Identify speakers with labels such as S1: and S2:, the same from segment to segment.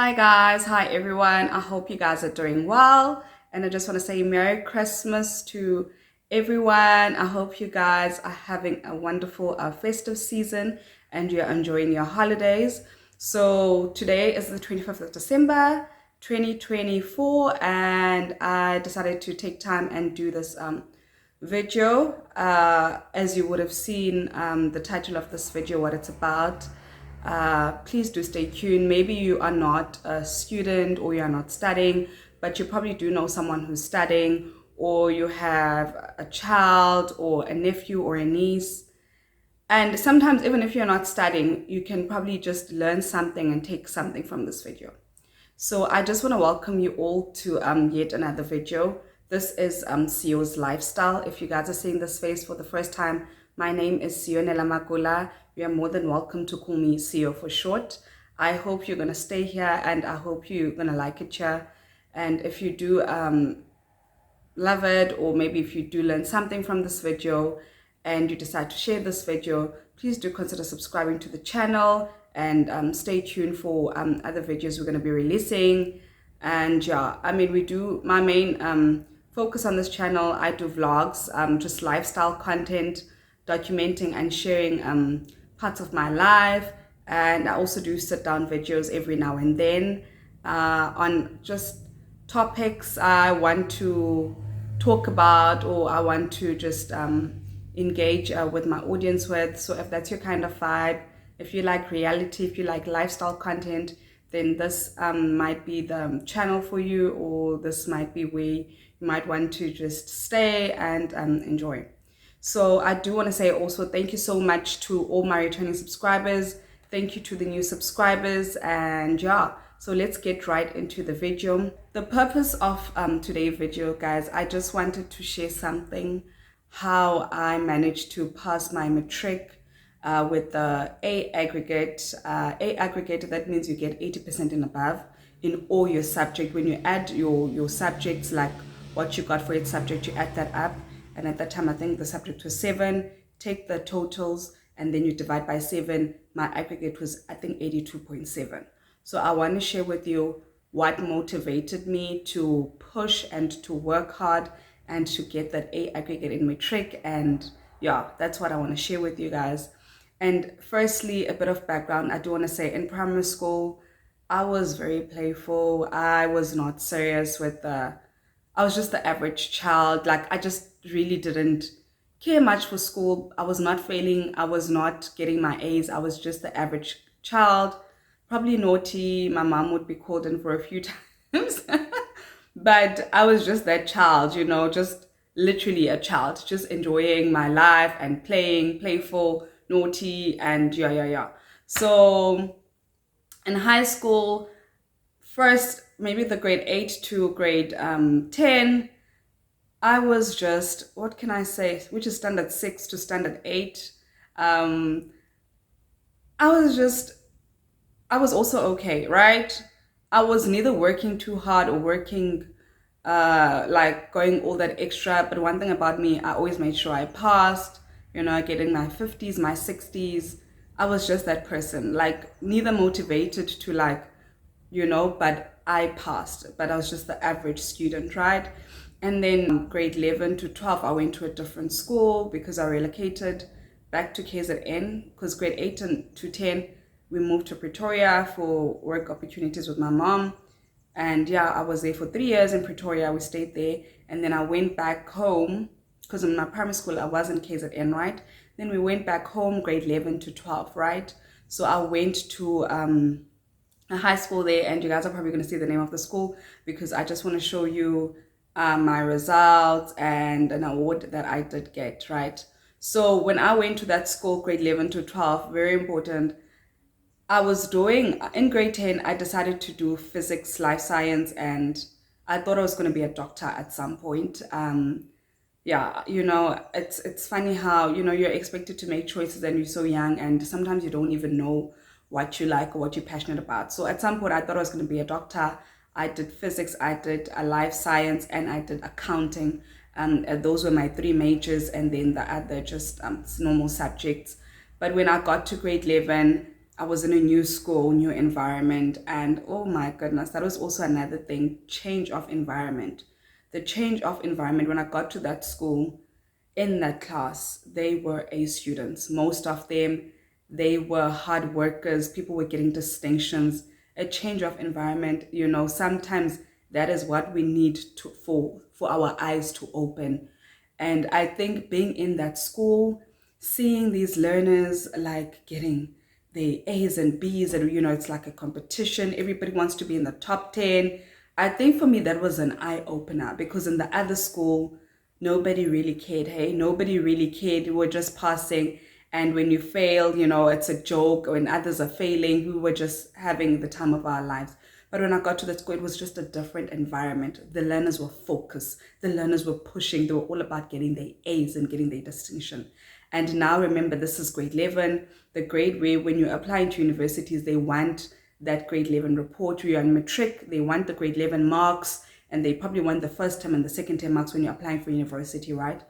S1: Hi guys, hi everyone. I hope you guys are doing well. And I just want to say Merry Christmas to everyone. I hope you guys are having a wonderful festive season and you're enjoying your holidays. So today is the 25th of December, 2024, and I decided to take time and do this video. As you would have seen, the title of this video, what it's about. Please do stay tuned. Maybe you are not a student or you are not studying, but you probably do know someone who's studying, or you have a child or a nephew or a niece. And sometimes, even if you're not studying, you can probably just learn something and take something from this video. So I just want to welcome you all to yet another video. This is Sio's lifestyle. If you guys are seeing this face for the first time, my name is Sio Nelamakula. You are more than welcome to call me Sio for short. I hope you're going to stay here and I hope you're going to like it here. And if you do love it, or maybe if you do learn something from this video and you decide to share this video, please do consider subscribing to the channel and stay tuned for other videos we're going to be releasing. And yeah, I mean, we do, my main focus on this channel, I do vlogs, just lifestyle content, documenting and sharing parts of my life. And I also do sit down videos every now and then on just topics I want to talk about, or I want to just engage with my audience with. So if that's your kind of vibe, if you like reality, if you like lifestyle content, then this might be the channel for you, or this might be where you might want to just stay and enjoy. So I do want to say also thank you so much to all my returning subscribers. Thank you to the new subscribers. And yeah, so let's get right into the video. The purpose of today's video, guys, I just wanted to share something, how I managed to pass my matric with the A aggregate. A aggregate, that means you get 80% and above in all your subject. When you add your subjects, like what you got for each subject, you add that up. And at that time, I think the subject was 7. Take the totals and then you divide by 7. My aggregate was, I think, 82.7. So I want to share with you what motivated me to push and to work hard and to get that A aggregate in matric. And yeah, that's what I want to share with you guys. And firstly, a bit of background. I do want to say in primary school, I was very playful. I was not serious with I was just the average child. Like, I just really didn't care much for school. I was not failing. I was not getting my A's. I was just the average child, probably naughty. My mom would be called in for a few times. But I was just that child, you know, just literally a child, just enjoying my life and playing, playful, naughty, and yeah. So in high school, first, maybe the grade 8 to grade 10, I was just, what can I say, which is standard 6 to standard 8. I was also okay, right? I was neither working too hard or working like going all that extra. But one thing about me, I always made sure I passed, you know, getting my 50s, my 60s. I was just that person, like neither motivated to like, you know, but I passed. But I was just the average student, right? And then grade 11 to 12, I went to a different school because I relocated back to KZN, because grade 8 to 10, we moved to Pretoria for work opportunities with my mom. And yeah, I was there for 3 years in Pretoria. We stayed there. And then I went back home because in my primary school, I was in KZN, right? Then we went back home, grade 11 to 12, right? So I went to a high school there, and you guys are probably going to see the name of the school because I just want to show you my results and an award that I did get, right? So when I went to that school, grade 11 to 12, very important, I was doing, in grade 10, I decided to do physics, life science, and I thought I was going to be a doctor at some point. Yeah, you know, it's funny how, you know, you're expected to make choices and you're so young, and sometimes you don't even know what you like or what you're passionate about. So at some point, I thought I was going to be a doctor. I did physics, I did a life science, and I did accounting. Those were my 3 majors, and then the other just normal subjects. But when I got to grade 11, I was in a new school, new environment, and oh my goodness, that was also another thing, change of environment. The change of environment when I got to that school, in that class, they were A students. Most of them, they were hard workers. People were getting distinctions. A change of environment, sometimes that is what we need to for our eyes to open. And I think being in that school, seeing these learners like getting the A's and B's, and it's like a competition. Everybody wants to be in the top 10. I think for me that was an eye opener, because in the other school, nobody really cared. Hey, nobody really cared. We were just passing. And when you fail, it's a joke. When others are failing, we were just having the time of our lives. But when I got to the school, it was just a different environment. The learners were focused. The learners were pushing. They were all about getting their A's and getting their distinction. And now remember, this is grade 11, the grade where when you're applying to universities, they want that grade 11 report. You're on matric, they want the grade 11 marks, and they probably want the first term and the second term marks when you're applying for university, right?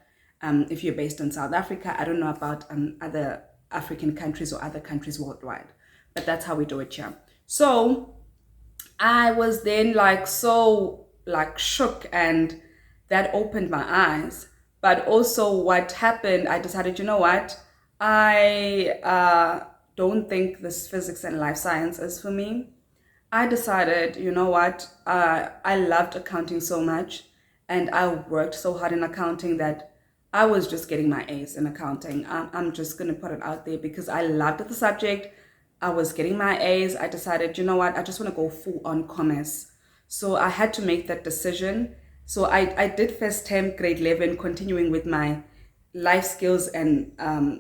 S1: If you're based in South Africa, I don't know about other African countries or other countries worldwide, but that's how we do it here. So I was then so shook, and that opened my eyes. But also what happened, I decided, you know what, I don't think this physics and life science is for me. I decided, you know what, I loved accounting so much, and I worked so hard in accounting that I was just getting my A's in accounting. I'm just going to put it out there because I loved the subject. I was getting my A's. I decided, you know what, I just want to go full on commerce. So I had to make that decision. So I did first term grade 11, continuing with my life skills and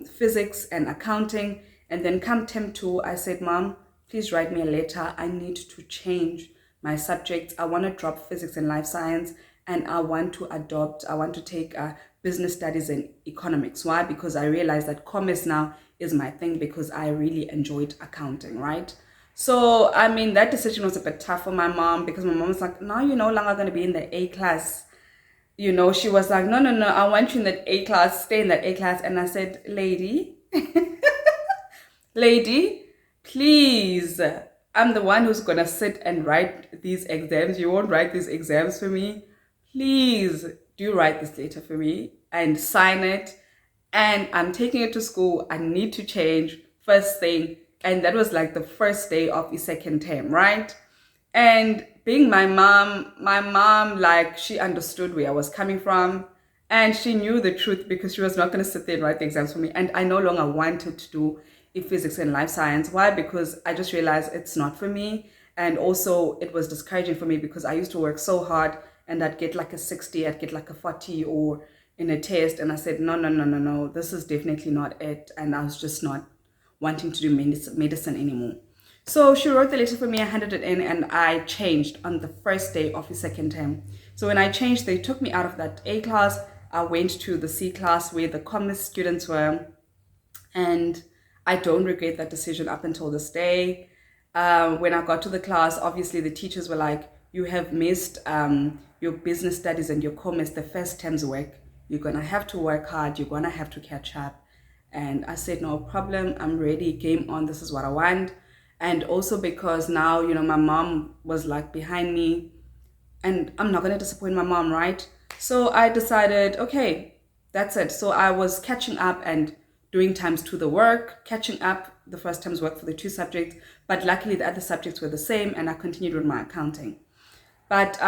S1: physics and accounting. And then come term 2, I said, Mom, please write me a letter. I need to change my subjects. I want to drop physics and life science, and I want to take business studies and economics. Why? Because I realized that commerce now is my thing, because I really enjoyed accounting, right? So, I mean, that decision was a bit tough for my mom, because my mom was like, no, you're no longer going to be in the A class. She was like, no, I want you in that A class, stay in that A class. And I said, lady, please, I'm the one who's going to sit and write these exams. You won't write these exams for me. Please do write this letter for me and sign it. And I'm taking it to school. I need to change first thing. And that was like the first day of the second term, right? And being my mom, she understood where I was coming from. And she knew the truth, because she was not going to sit there and write the exams for me. And I no longer wanted to do physics and life science. Why? Because I just realized it's not for me. And also it was discouraging for me, because I used to work so hard, and I'd get like a 60, I'd get like a 40 or in a test. And I said, no, this is definitely not it. And I was just not wanting to do medicine anymore. So she wrote the letter for me, I handed it in, and I changed on the first day of the second term. So when I changed, they took me out of that A class. I went to the C class where the commerce students were, and I don't regret that decision up until this day. When I got to the class, obviously the teachers were like, you have missed your business studies and your commerce, the first term's work. You're going to have to work hard. You're going to have to catch up. And I said, no problem. I'm ready. Game on. This is what I want. And also because now, my mom was like behind me, and I'm not going to disappoint my mom, right? So I decided, okay, that's it. So I was catching up and doing times 2 the work, catching up the first term's work for the 2 subjects. But luckily the other subjects were the same, and I continued with my accounting. But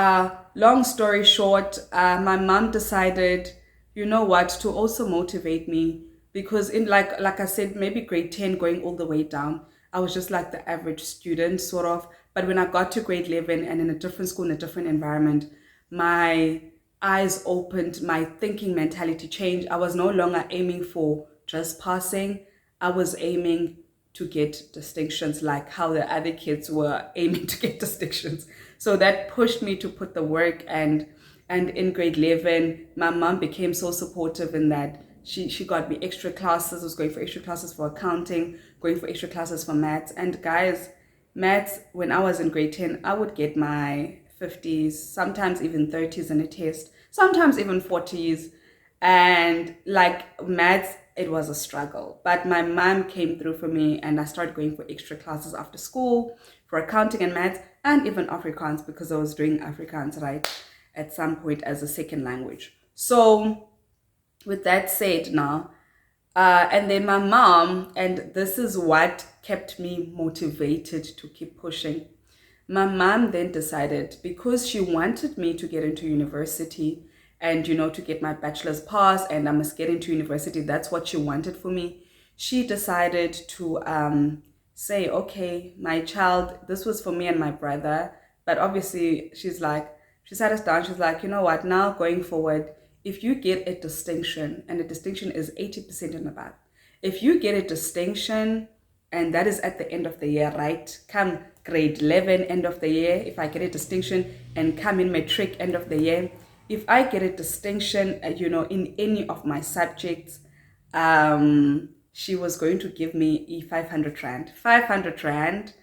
S1: long story short, my mom decided, you know what, to also motivate me, because in like I said, maybe grade 10 going all the way down, I was just like the average student sort of. But when I got to grade 11 and in a different school, in a different environment, my eyes opened, my thinking mentality changed. I was no longer aiming for just passing. I was aiming to get distinctions, like how the other kids were aiming to get distinctions. So that pushed me to put the work. And in grade 11, my mom became so supportive in that she got me extra classes. I was going for extra classes for accounting, going for extra classes for maths. And guys, maths, when I was in grade 10, I would get my 50s, sometimes even 30s in a test, sometimes even 40s. And like maths, it was a struggle. But my mom came through for me, and I started going for extra classes after school for accounting and maths, and even Afrikaans, because I was doing Afrikaans, right, at some point as a second language. So with that said now, and then my mom, and this is what kept me motivated to keep pushing. My mom then decided, because she wanted me to get into university and, to get my bachelor's pass, and I must get into university, that's what she wanted for me. She decided to say, okay, my child, this was for me and my brother. But obviously, she sat us down, she's like, you know what, now going forward, if you get a distinction, and a distinction is 80% and above, if you get a distinction, and that is at the end of the year, right? Come grade 11, end of the year, if I get a distinction, and come in matric, end of the year, if I get a distinction, in any of my subjects, she was going to give me 500 rand. 500 rand.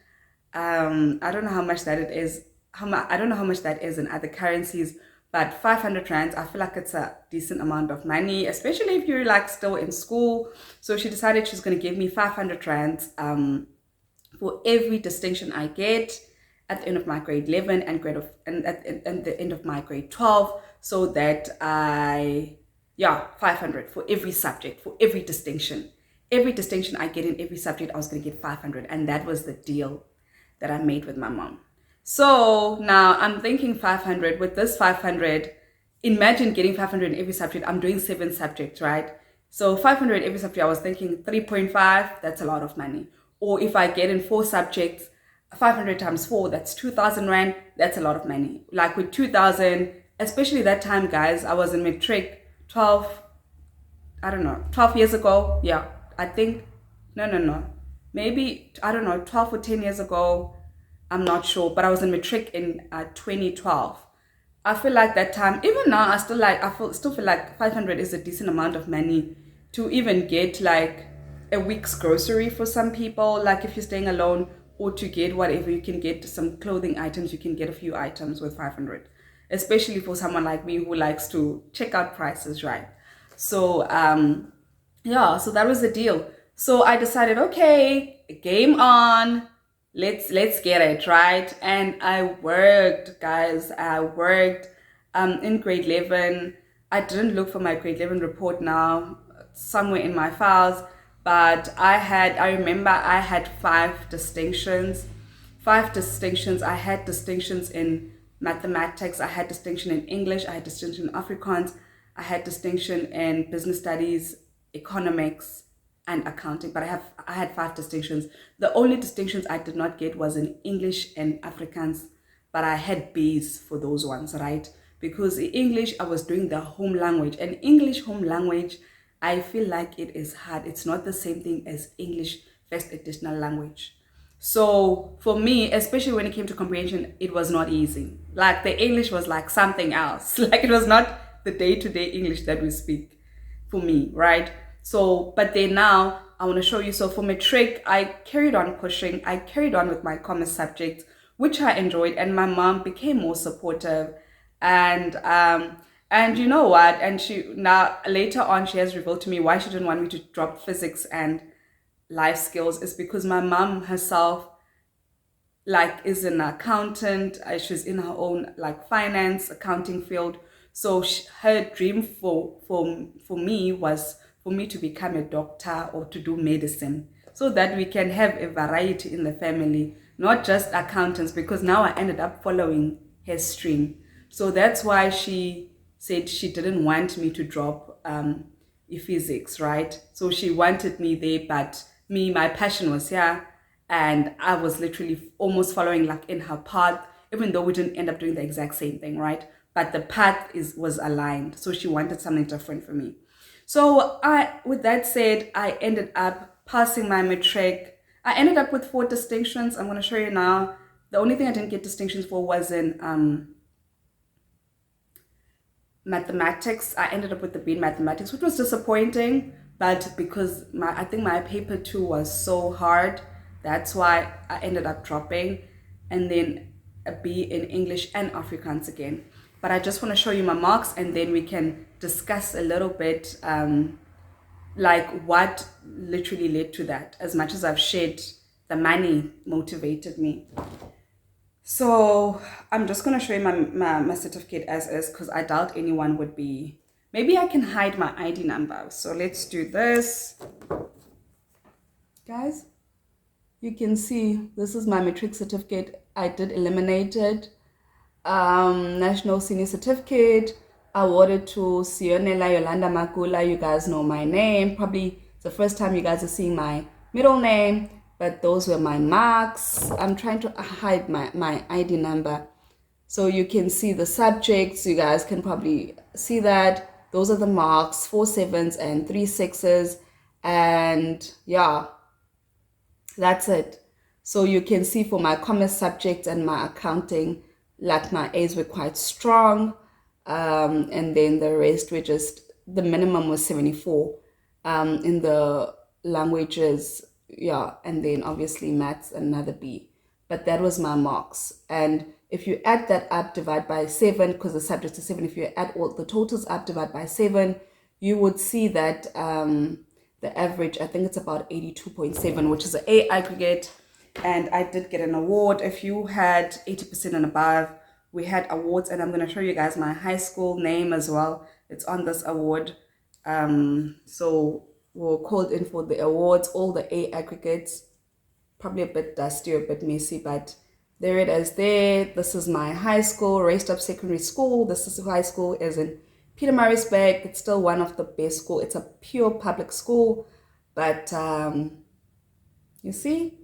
S1: I don't know how much that it is. I don't know how much that is in other currencies, but 500 rands, I feel like it's a decent amount of money, especially if you're like still in school. So she decided she's going to give me 500 rands for every distinction I get at the end of my grade 11 and at the end of my grade 12, so that 500 for every subject, for every distinction. Every distinction I get in every subject, I was going to get 500, and that was the deal that I made with my mom. So now I'm thinking 500. With this 500, imagine getting 500 in every subject. I'm doing 7 subjects, right? So 500 in every subject, I was thinking 3.5, that's a lot of money. Or if I get in 4 subjects, 500 times 4, that's 2,000 rand, that's a lot of money. Like with 2,000, especially that time, guys, I was in matric 12 years ago. Yeah, I think, no. Maybe, 12 or 10 years ago. I'm not sure, but I was in matric in 2012. I feel like that time, even now, I still feel like 500 is a decent amount of money to even get like a week's grocery for some people, like if you're staying alone, or to get whatever. You can get some clothing items, you can get a few items with 500, especially for someone like me who likes to check out prices, right? So so that was the deal. So I decided, okay, game on, let's get it, right? And I worked, guys. I worked in grade 11. I didn't look for my grade 11 report now, somewhere in my files, but I remember I had 5 distinctions. 5 distinctions. I had distinctions in mathematics, I had distinction in English, I had distinction in Afrikaans, I had distinction in business studies, economics, and accounting. But I had 5 distinctions. The only distinctions I did not get was in English and Afrikaans, but I had B's for those ones, right? Because in English, I was doing the home language, and English home language, I feel like it is hard. It's not the same thing as English first additional language. So for me, especially when it came to comprehension, it was not easy. Like the English was like something else. Like it was not the day-to-day English that we speak for me, right? So, but then now I want to show you. So for matric, I carried on pushing. I carried on with my commerce subjects, which I enjoyed, and my mom became more supportive. And you know what? And she now later on she has revealed to me why she didn't want me to drop physics and life skills is because my mom herself like is an accountant. She's in her own like finance accounting field. So her dream for me was for me to become a doctor or to do medicine, so that we can have a variety in the family, not just accountants, because now I ended up following her stream. So that's why she said she didn't want me to drop physics, right? So she wanted me there, but me, my passion was here, and I was literally almost following like in her path, even though we didn't end up doing the exact same thing, right? But the path was aligned. So she wanted something different for me. So with that said, I ended up passing my matric. I ended up with 4 distinctions. I'm going to show you now. The only thing I didn't get distinctions for was in mathematics. I ended up with the B in mathematics, which was disappointing, but because I think my paper 2 was so hard, that's why I ended up dropping, and then a B in English and Afrikaans again. But I just want to show you my marks, and then we can discuss a little bit like what literally led to that. As much as I've shared, the money motivated me. So I'm just gonna show you my certificate as is, because I doubt anyone would be. Maybe I can hide my ID number. So let's do this, guys. You can see this is my matric certificate. I did eliminate it. National Senior Certificate awarded to Sionela Yolanda Makula. You guys know my name. Probably it's the first time you guys are seeing my middle name, but those were my marks. I'm trying to hide my ID number. So you can see the subjects. You guys can probably see that. Those are the marks, 4 sevens and 3 sixes. And yeah, that's it. So you can see for my commerce subjects and my accounting, like my A's were quite strong. And then the rest were just, the minimum was 74 in the languages. Yeah. And then obviously maths, another B. But that was my marks. And if you add that up, divide by 7, because the subject is 7, if you add all the totals up, divide by 7, you would see that the average, I think it's about 82.7, which is an A aggregate. And I did get an award. If you had 80% and above, we had awards. And I'm going to show you guys my high school name as well. It's on this award. So we're called in for the awards, all the A aggregates. Probably a bit dusty or a bit messy, but there it is there. This is my high school, Raised Up Secondary School. This is high school is in Pietermaritzburg. It's still one of the best school. It's a pure public school, but you see,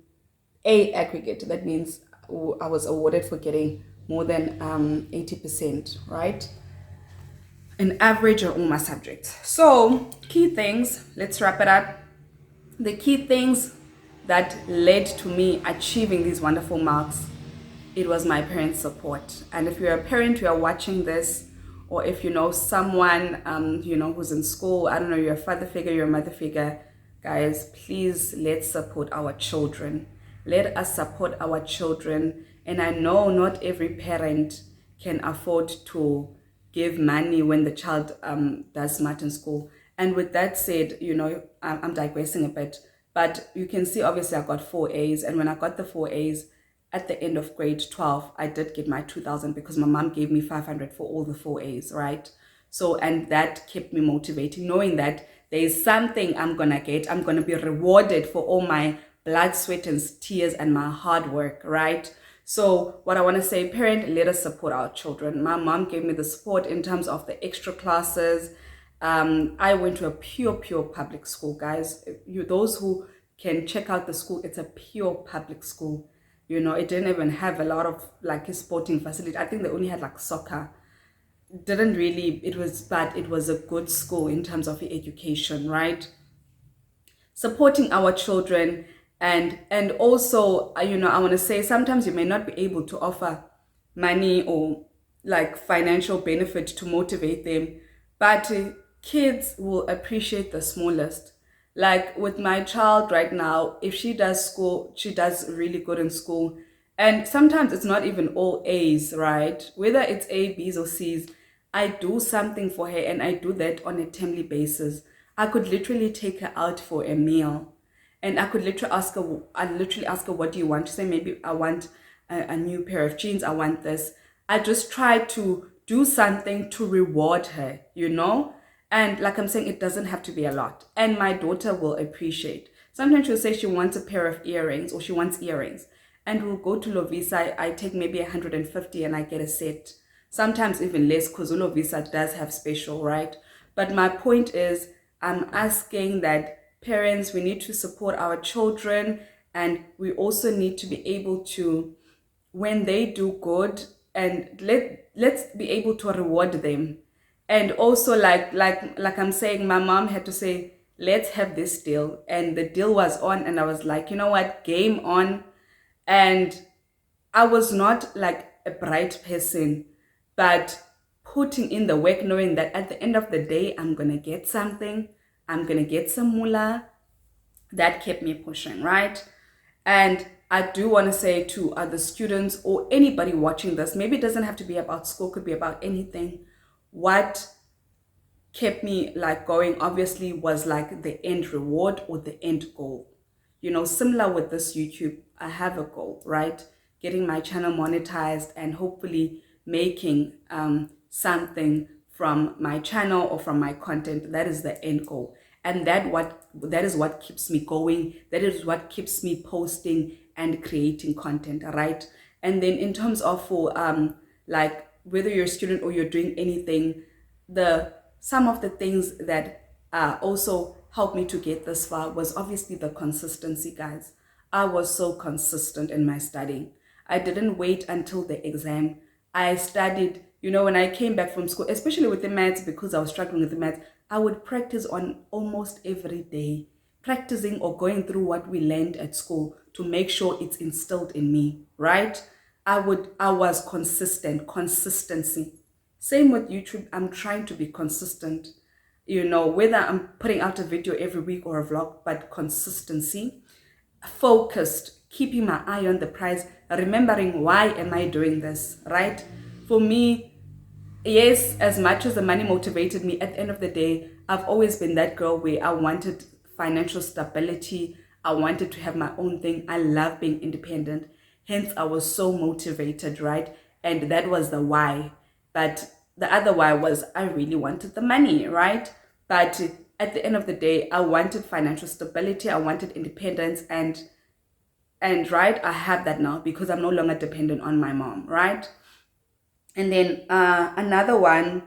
S1: A aggregate. That means I was awarded for getting more than 80%, right? An average on all my subjects. So key things, let's wrap it up. The key things that led to me achieving these wonderful marks, it was my parents' support. And if you're a parent, you are watching this, or if you know someone, who's in school, I don't know, you're a father figure, you're a mother figure, guys, please let's support our children. Let us support our children. And I know not every parent can afford to give money when the child does smart in school. And with that said, I'm digressing a bit, but you can see obviously I got 4 A's. And when I got the 4 A's at the end of grade 12, I did get my 2,000 because my mom gave me 500 for all the 4 A's, right? So, and that kept me motivating, knowing that there's something I'm going to get. I'm going to be rewarded for all my blood, sweat, and tears and my hard work, right? So what I want to say, parent, let us support our children. My mom gave me the support in terms of the extra classes. I went to a pure public school, guys. Those who can check out the school, it's a pure public school. It didn't even have a lot of like a sporting facility. I think they only had like soccer. But it was a good school in terms of education, right? Supporting our children. And also, I want to say, sometimes you may not be able to offer money or like financial benefit to motivate them, but kids will appreciate the smallest. Like with my child right now, if she does school, she does really good in school. And sometimes it's not even all A's, right? Whether it's A, B's, or C's, I do something for her, and I do that on a timely basis. I could literally take her out for a meal. And I literally ask her, what do you want? To say, maybe I want a new pair of jeans. I want this. I just try to do something to reward her, And like I'm saying, it doesn't have to be a lot. And my daughter will appreciate. Sometimes she'll say she wants a pair of earrings, or she wants earrings. And we'll go to Lovisa. I take maybe 150 and I get a set. Sometimes even less, because Lovisa does have special, right? But my point is, I'm asking that parents, we need to support our children, and we also need to be able to, when they do good, and let's be able to reward them. And also, like I'm saying, my mom had to say, let's have this deal, and the deal was on, and I was like, you know what, game on. And I was not like a bright person, but putting in the work, knowing that at the end of the day, I'm gonna get something. I'm going to get some moolah. That kept me pushing, right? And I do want to say to other students or anybody watching this, maybe it doesn't have to be about school, could be about anything. What kept me like going obviously was like the end reward or the end goal. You know, similar with this YouTube, I have a goal, right? Getting my channel monetized and hopefully making something from my channel or from my content. That is the end goal. And that is what keeps me going. That is what keeps me posting and creating content, right? And then in terms of for like whether you're a student or you're doing anything, the some of the things that also helped me to get this far was obviously the consistency, guys. I was so consistent in my studying. I didn't wait until the exam. I studied, you know, when I came back from school, especially with the maths, because I was struggling with the maths, I would practice on almost every day, practicing or going through what we learned at school to make sure it's instilled in me, right? I was consistent, consistency. Same with YouTube, I'm trying to be consistent, you know, whether I'm putting out a video every week or a vlog, but consistency, focused, keeping my eye on the prize, remembering why am I doing this, right? For me, yes, as much as the money motivated me, at the end of the day, I've always been that girl where I wanted financial stability. I wanted to have my own thing. I love being independent. Hence, I was so motivated, right? And that was the why. But the other why was I really wanted the money, right? But at the end of the day, I wanted financial stability. I wanted independence, and right, I have that now because I'm no longer dependent on my mom, right? And then another one,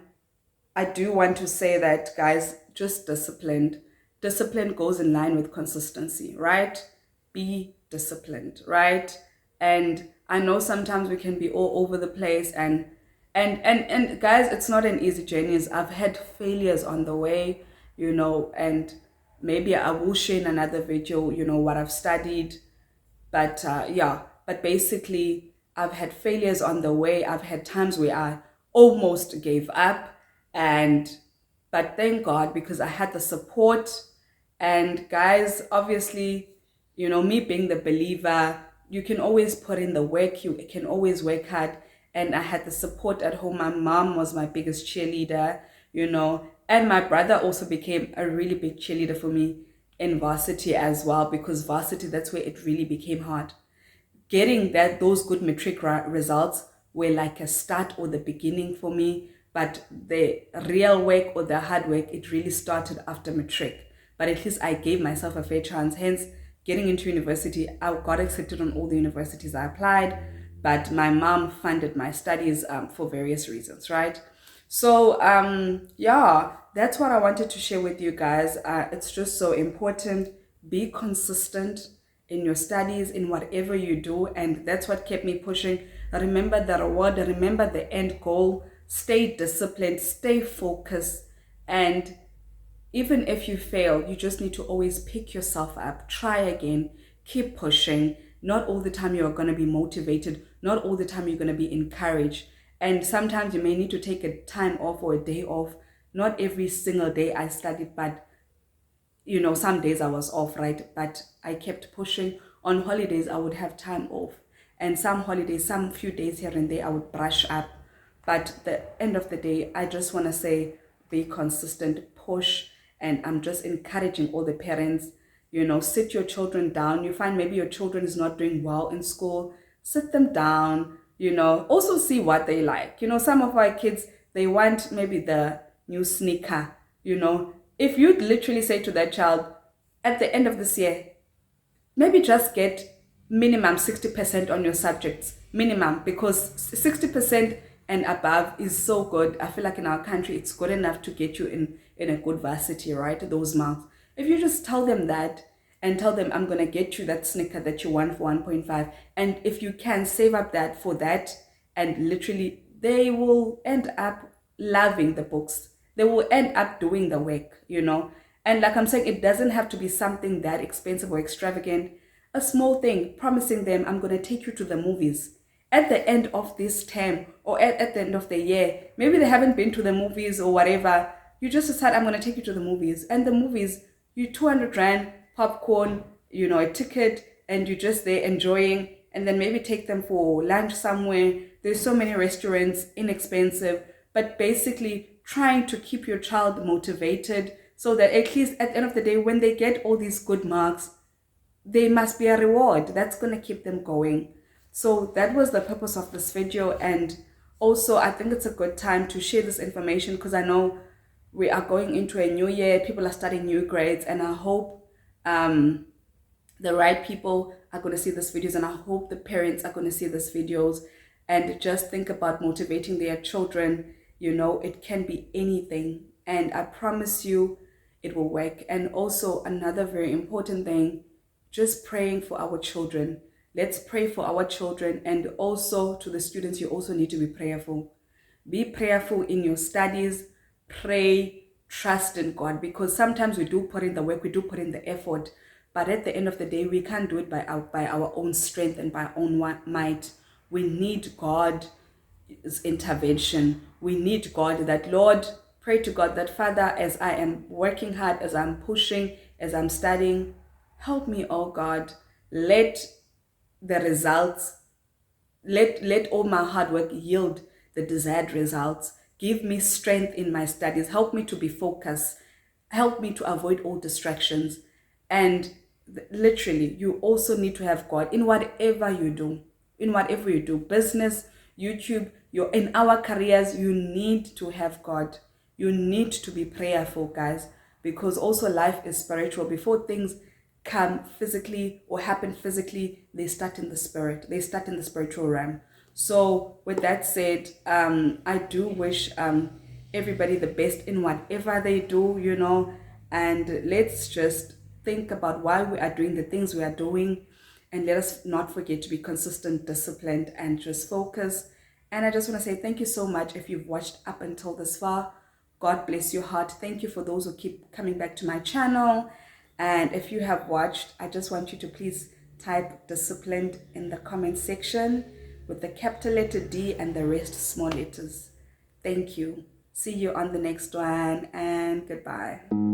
S1: I do want to say that, guys, just disciplined. Discipline goes in line with consistency, right? Be disciplined, right? And I know sometimes we can be all over the place, and guys, it's not an easy journey. I've had failures on the way, you know, and maybe I will share in another video, you know, what I've studied. But yeah, but basically, I've had failures on the way. I've had times where I almost gave up, and but thank God because I had the support. And guys, obviously, you know, me being the believer, you can always put in the work, you can always work hard. And I had the support at home. My mom was my biggest cheerleader, you know, and my brother also became a really big cheerleader for me in varsity as well, because varsity, that's where it really became hard. Getting those good matric results were like a start or the beginning for me, but the real work or the hard work, it really started after matric. But at least I gave myself a fair chance. Hence, getting into university, I got accepted on all the universities I applied, but my mom funded my studies for various reasons, right? So yeah, that's what I wanted to share with you guys. It's just so important. Be consistent in your studies, in whatever you do, and that's what kept me pushing. Remember the reward, remember the end goal, stay disciplined, stay focused, and even if you fail, you just need to always pick yourself up, try again, keep pushing. Not all the time you're going to be motivated, not all the time you're going to be encouraged, and sometimes you may need to take a time off or a day off. Not every single day I studied, but you know, some days I was off, right? But I kept pushing. On holidays, I would have time off. And some holidays, some few days here and there, I would brush up. But the end of the day, I just want to say, be consistent, push. And I'm just encouraging all the parents, you know, sit your children down. You find maybe your children is not doing well in school. Sit them down, you know, also see what they like. You know, some of our kids, they want maybe the new sneaker, you know. If you'd literally say to that child, at the end of this year, maybe just get minimum 60% on your subjects, minimum, because 60% and above is so good. I feel like in our country, it's good enough to get you in a good varsity, right? Those marks. If you just tell them that and tell them, I'm going to get you that sneaker that you want for 1.5. And if you can save up that for that, and literally they will end up loving the books. They will end up doing the work, you know. And like I'm saying, it doesn't have to be something that expensive or extravagant. A small thing, promising them, I'm going to take you to the movies at the end of this term or at the end of the year. Maybe they haven't been to the movies or whatever. You just decide, I'm going to take you to the movies. And the movies, you 200 rand, popcorn, you know, a ticket, and you're just there enjoying. And then maybe take them for lunch somewhere. There's so many restaurants, inexpensive. But basically, trying to keep your child motivated so that at least at the end of the day, when they get all these good marks, there must be a reward that's going to keep them going. So that was the purpose of this video. And also, I think it's a good time to share this information because I know we are going into a new year. People are starting new grades, and I hope the right people are going to see these videos, and I hope the parents are going to see these videos and just think about motivating their children. You know, it can be anything, and I promise you it will work. And also another very important thing, just praying for our children. Let's pray for our children, and also to the students, you also need to be prayerful. Be prayerful in your studies. Pray, trust in God, because sometimes we do put in the work, we do put in the effort, but at the end of the day, we can't do it by our own strength and by our own might. We need God's intervention. We need God, that Lord, pray to God that, Father, as I am working hard, as I'm pushing, as I'm studying, help me, oh God. Let the results, let all my hard work yield the desired results. Give me strength in my studies. Help me to be focused. Help me to avoid all distractions. And literally, you also need to have God in whatever you do. In whatever you do, business, YouTube, you're in our careers, you need to have God. You need to be prayerful, guys, because also life is spiritual. Before things come physically or happen physically, they start in the spirit. They start in the spiritual realm. So with that said, I do wish everybody the best in whatever they do, you know, and let's just think about why we are doing the things we are doing, and let us not forget to be consistent, disciplined, and just focus. And I just want to say thank you so much if you've watched up until this far. God bless your heart. Thank you for those who keep coming back to my channel. And if you have watched, I just want you to please type disciplined in the comment section with the capital letter D and the rest small letters. Thank you. See you on the next one, and goodbye.